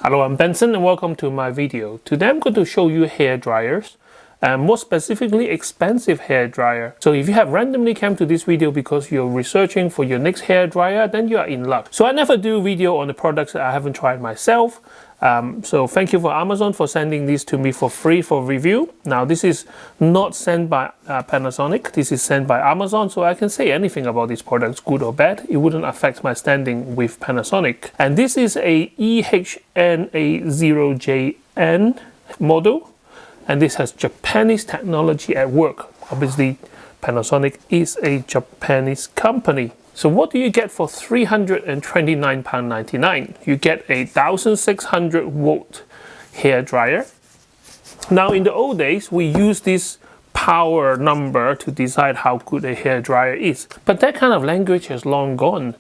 Hello, I'm Benson and welcome to my video. Today I'm going to show you hair dryers and more specifically expensive hair dryer. So if you have randomly come to this video because you're researching for your next hair dryer, then you are in luck. So I never do video on the products that I haven't tried myself. So thank you for Amazon for sending these to me for free for review. Now this is not sent by Panasonic, this is sent by Amazon, so I can say anything about these products, good or bad. It wouldn't affect my standing with Panasonic. And this is a EHNA0JN model, and this has Japanese technology at work. Obviously Panasonic is a Japanese company. So what do you get for £329.99? You get a 1600 watt hair dryer. Now in the old days, we used this power number to decide how good a hair dryer is. But that kind of language has long gone.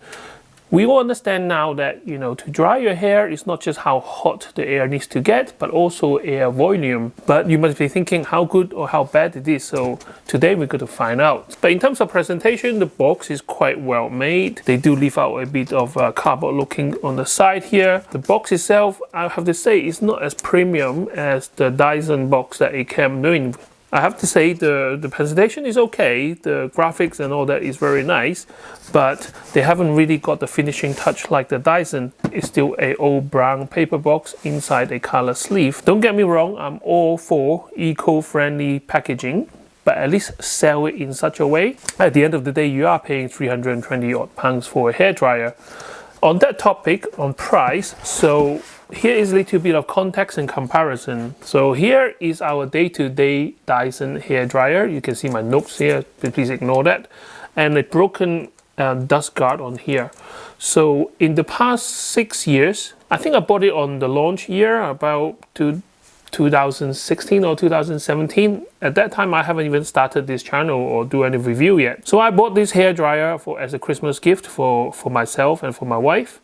We all understand now that, to dry your hair, it's not just how hot the air needs to get, but also air volume. But you must be thinking how good or how bad it is. So today we're going to find out. But in terms of presentation, the box is quite well made. They do leave out a bit of cardboard looking on the side here. The box itself, I have to say, is not as premium as the Dyson box that it came in. I have to say the presentation is okay, the graphics and all that is very nice, but they haven't really got the finishing touch like the Dyson. It's still a old brown paper box inside a color sleeve. Don't get me wrong, I'm all for eco-friendly packaging, but at least sell it in such a way. At the end of the day, you are paying £320 odd for a hairdryer. On that topic, on price, so here is a little bit of context and comparison. So here is our day-to-day Dyson hairdryer. You can see my notes here, please ignore that. And a broken dust guard on here. So in the past 6 years, I think I bought it on the launch year, about 2016 or 2017. At that time, I haven't even started this channel or do any review yet. So I bought this hairdryer as a Christmas gift for myself and for my wife.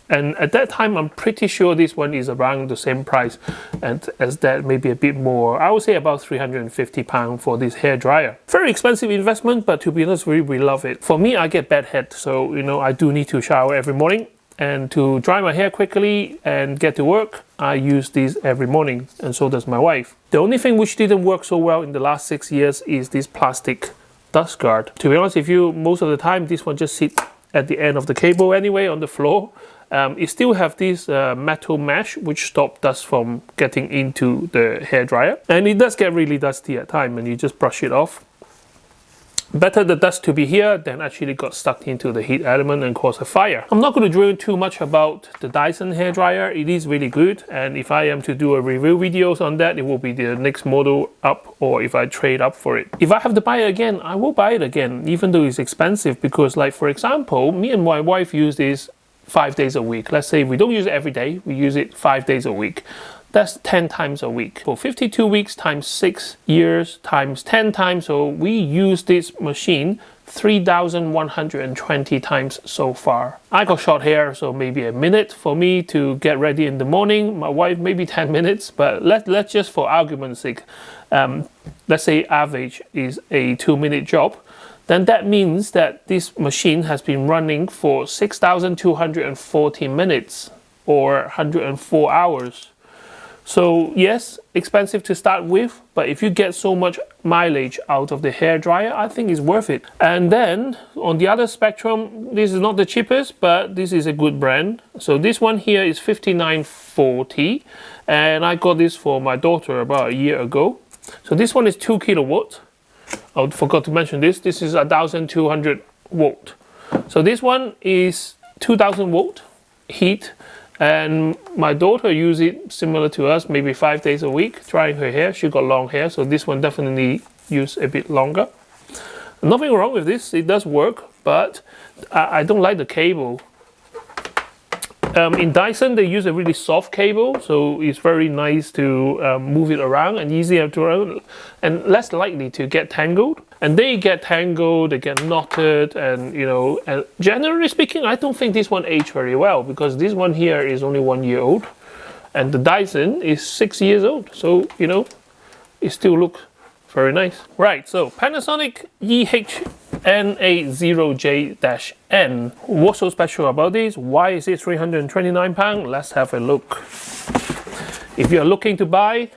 And at that time, I'm pretty sure this one is around the same price and as that, maybe a bit more. I would say about £350 for this hairdryer. Very expensive investment, but to be honest, we love it. For me, I get bad head, so I do need to shower every morning. And to dry my hair quickly and get to work, I use these every morning, and so does my wife. The only thing which didn't work so well in the last 6 years is this plastic dust guard. To be honest with you, most of the time, this one just sits at the end of the cable anyway on the floor. It still have this metal mesh which stop dust from getting into the hairdryer, and it does get really dusty at times, and you just brush it off. Better the dust to be here than actually got stuck into the heat element and cause a fire. I'm not going to drill too much about the Dyson hairdryer. It is really good, and if I am to do a review videos on that, it will be the next model up, or if I trade up for it. If I have to buy it again, I will buy it again, even though it's expensive, because like for example, me and my wife use this 5 days a week. Let's say we don't use it every day, we use it 5 days a week. That's 10 times a week. For 52 weeks times 6 years times 10 times, so we use this machine 3,120 times so far. I got short hair, so maybe a minute for me to get ready in the morning. My wife maybe 10 minutes, but let's just for argument's sake, let's say average is a 2-minute job. Then that means that this machine has been running for 6,240 minutes or 104 hours. So yes, expensive to start with, but if you get so much mileage out of the hairdryer, I think it's worth it. And then on the other spectrum, this is not the cheapest, but this is a good brand. So this one here is $59.40, and I got this for my daughter about a year ago. So this one is 2 kilowatts. I forgot to mention this. This is 1,200 watt. So this one is 2,000 watt heat, and my daughter uses it similar to us, maybe 5 days a week, drying her hair. She got long hair, so this one definitely use a bit longer. Nothing wrong with this. It does work, but I don't like the cable. In Dyson, they use a really soft cable, so it's very nice to move it around and easier to run, and less likely to get tangled. And they get tangled, they get knotted, and and generally speaking, I don't think this one aged very well, because this one here is only 1 year old, and the Dyson is 6 years old. So it still looks very nice. Right, so Panasonic N80J-N. What's so special about this? Why is it £329? Let's have a look. If you're looking to buy,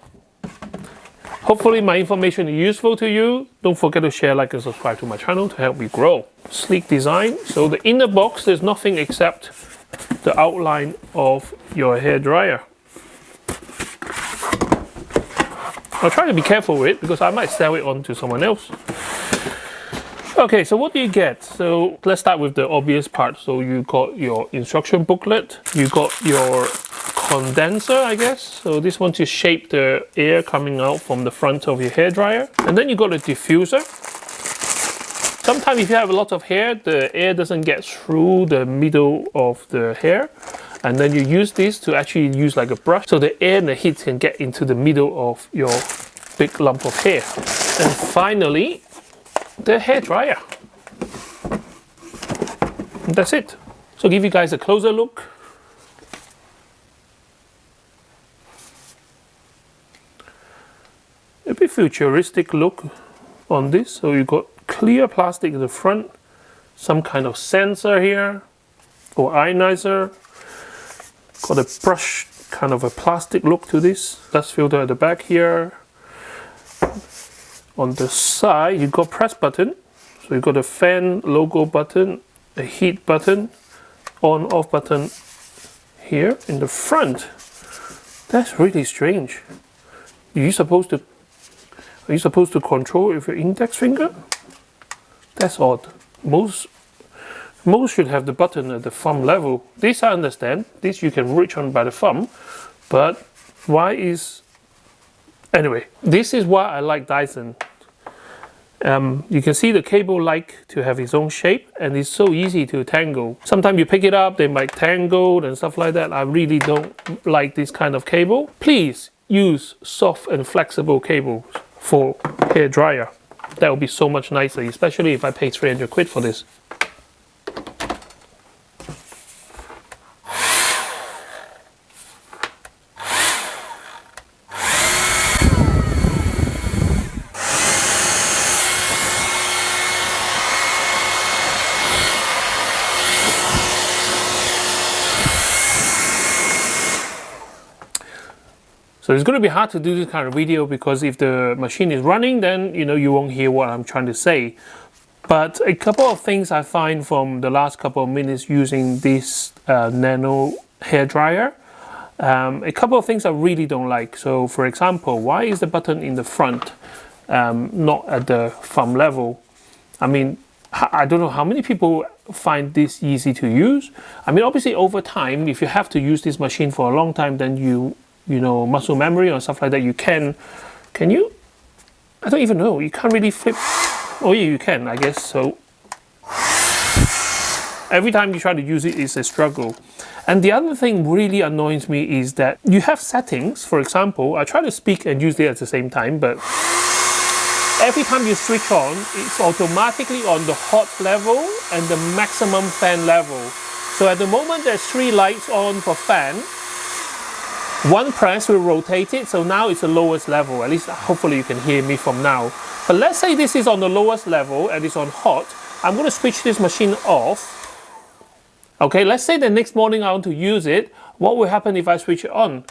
hopefully my information is useful to you. Don't forget to share, like, and subscribe to my channel to help me grow. Sleek design. So the inner box, there's nothing except the outline of your hairdryer. I'll try to be careful with it because I might sell it on to someone else. Okay, so what do you get? So let's start with the obvious part. So you got your instruction booklet, you got your condenser, I guess. So this one to shape the air coming out from the front of your hairdryer. And then you got a diffuser. Sometimes if you have a lot of hair, the air doesn't get through the middle of the hair. And then you use this to actually use like a brush, so the air and the heat can get into the middle of your big lump of hair. And finally, the hair dryer. And that's it. So give you guys a closer look. A bit futuristic look on this. So you got clear plastic in the front, some kind of sensor here or ionizer. Got a brush, kind of a plastic look to this. Dust filter at the back here. On the side, you got press button. So you got a fan logo button, a heat button, on off button here in the front. That's really strange. Are you supposed to control with your index finger? That's odd. Most should have the button at the thumb level. This I understand. This you can reach on by the thumb. But why is... Anyway, this is why I like Dyson. You can see the cable like to have its own shape, and it's so easy to tangle. Sometimes you pick it up, they might tangle and stuff like that. I really don't like this kind of cable. Please use soft and flexible cables for hair dryer. That would be so much nicer, especially if I pay 300 quid for this. So it's going to be hard to do this kind of video because if the machine is running, then you won't hear what I'm trying to say. But a couple of things I find from the last couple of minutes using this nano hair dryer, a couple of things I really don't like. So for example, why is the button in the front not at the thumb level? I mean, I don't know how many people find this easy to use. I mean, obviously over time, if you have to use this machine for a long time, then you know, muscle memory or stuff like that, can you? I don't even know. You can't really flip. Oh yeah, you can, I guess. So every time you try to use it, it's a struggle. And the other thing really annoys me is that you have settings. For example, I try to speak and use it at the same time, but every time you switch on, it's automatically on the hot level and the maximum fan level. So at the moment, there's 3 lights on for fan. One press will rotate it, so now it's the lowest level. At least hopefully you can hear me from now. But let's say this is on the lowest level and it's on hot. I'm going to switch this machine off. Okay, let's say the next morning I want to use it. What will happen if I switch it on?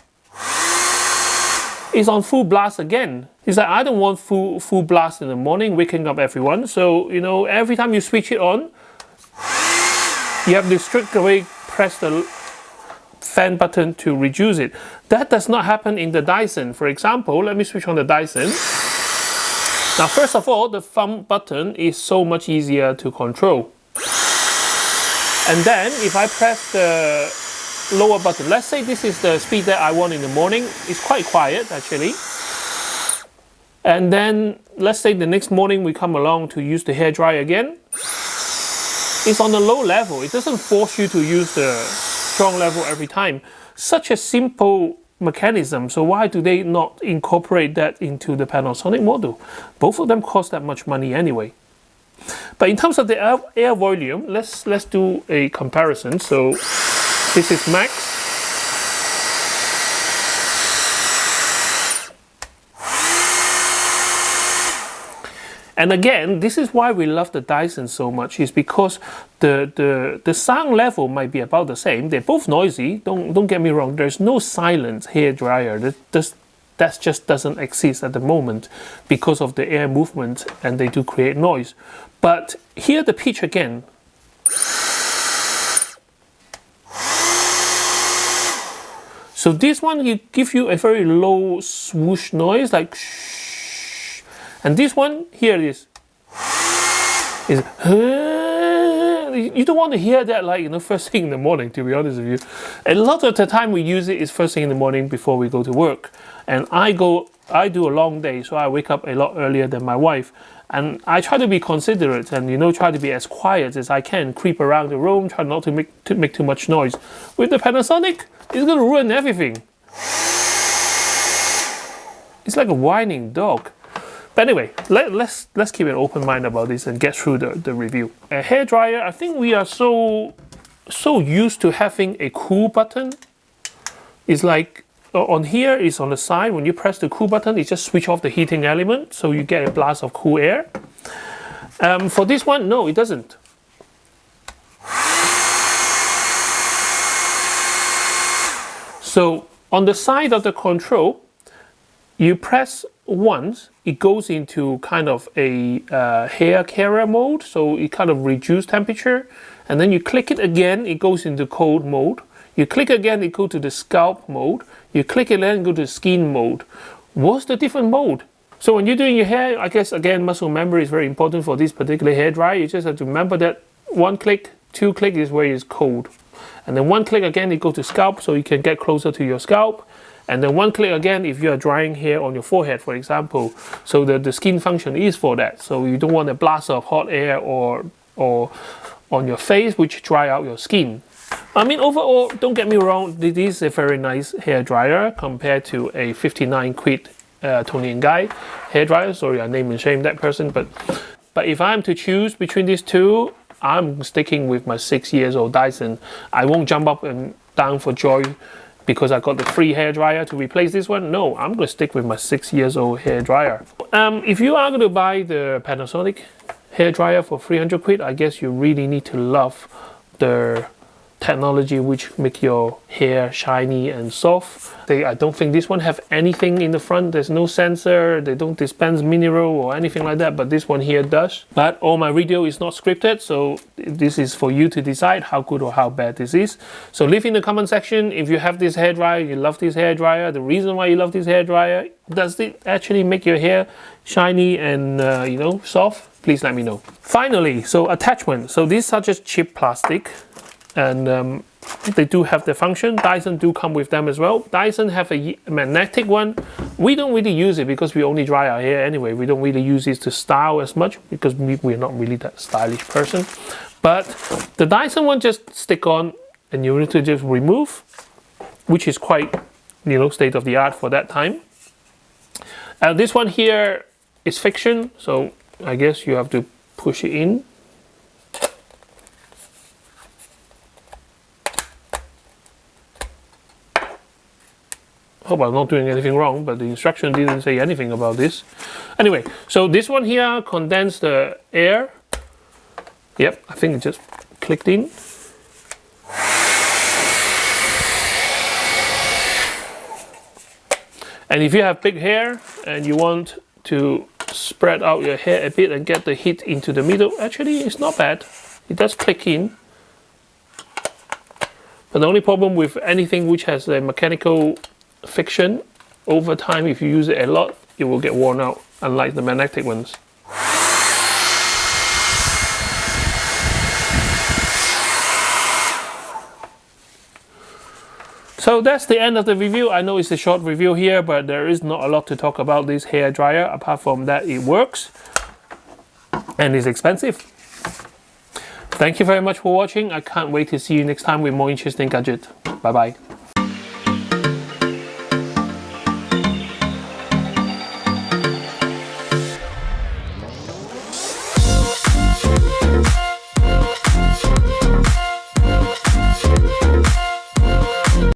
It's on full blast again. It's like I don't want full blast in the morning, waking up everyone. So, every time you switch it on, you have to straight away press the fan button to reduce it. That does not happen in the Dyson. For example, let me switch on the Dyson. Now, first of all, the thumb button is so much easier to control. And then if I press the lower button, let's say this is the speed that I want in the morning. It's quite quiet actually. And then let's say the next morning we come along to use the hairdryer again. It's on the low level. It doesn't force you to use the strong level every time. Such a simple mechanism. So why do they not incorporate that into the Panasonic model? Both of them cost that much money anyway. But in terms of the air volume, let's do a comparison. So this is max. And again, this is why we love the Dyson so much, is because the sound level might be about the same. They're both noisy, don't get me wrong. There's no silent hairdryer. That just doesn't exist at the moment because of the air movement, and they do create noise. But hear the pitch again. So this one give you a very low swoosh noise, like shh. And this one, here it is. You don't want to hear that, like, you know, first thing in the morning, to be honest with you. A lot of the time we use it is first thing in the morning before we go to work. And I do a long day, so I wake up a lot earlier than my wife. And I try to be considerate and, you know, try to be as quiet as I can, creep around the room, try not to make too much noise. With the Panasonic, it's going to ruin everything. It's like a whining dog. But anyway, let's keep an open mind about this and get through the review. A hairdryer, I think we are so used to having a cool button. It's like, on here is on the side. When you press the cool button, it just switch off the heating element, so you get a blast of cool air. For this one, no, it doesn't. So on the side of the control, you press once, it goes into kind of a hair carrier mode, so it kind of reduces temperature, and then you click it again, it goes into cold mode. You click again, it goes to the scalp mode. You click it again, go to skin mode. What's the different mode? So when you're doing your hair, I guess again, muscle memory is very important for this particular hairdryer. You just have to remember that 1 click, 2 click is where it's cold. And then 1 click again, it goes to scalp, so you can get closer to your scalp. And then 1 click again if you are drying hair on your forehead, for example. So the skin function is for that. So you don't want a blast of hot air or on your face, which dry out your skin. I mean, overall, don't get me wrong, this is a very nice hairdryer compared to a 59 quid Toni & Guy hairdryer. Sorry, I name and shame that person. But if I'm to choose between these two, I'm sticking with my 6 years old Dyson. I won't jump up and down for joy because I got the free hairdryer to replace this one. No, I'm going to stick with my 6 years old hairdryer. If you are going to buy the Panasonic hairdryer for 300 quid, I guess you really need to love the technology which make your hair shiny and soft. I don't think this one have anything in the front. There's no sensor, they don't dispense mineral or anything like that, but this one here does. But all my video is not scripted, so this is for you to decide how good or how bad this is. So leave in the comment section if you have this hairdryer, you love this hairdryer, the reason why you love this hairdryer. Does it actually make your hair shiny and you know, soft? Please let me know. Finally, so attachment. So these are just cheap plastic, and they do have the function. Dyson do come with them as well. Dyson have a magnetic one. We don't really use it because we only dry our hair anyway. We don't really use it to style as much because we're not really that stylish person. But the Dyson one just stick on and you need to just remove, which is quite, you know, state of the art for that time. This one here is fiction, so I guess you have to push it in. Hope I'm not doing anything wrong, but the instruction didn't say anything about this. Anyway, so this one here condense the air. Yep, I think it just clicked in. And if you have big hair and you want to spread out your hair a bit and get the heat into the middle, actually it's not bad. It does click in. But the only problem with anything which has a mechanical friction, over time if you use it a lot, it will get worn out, unlike the magnetic ones. So that's the end of the review. I know it's a short review here, but there is not a lot to talk about this hair dryer apart from that it works and is expensive. Thank you very much for watching. I can't wait to see you next time with more interesting gadgets. Bye bye.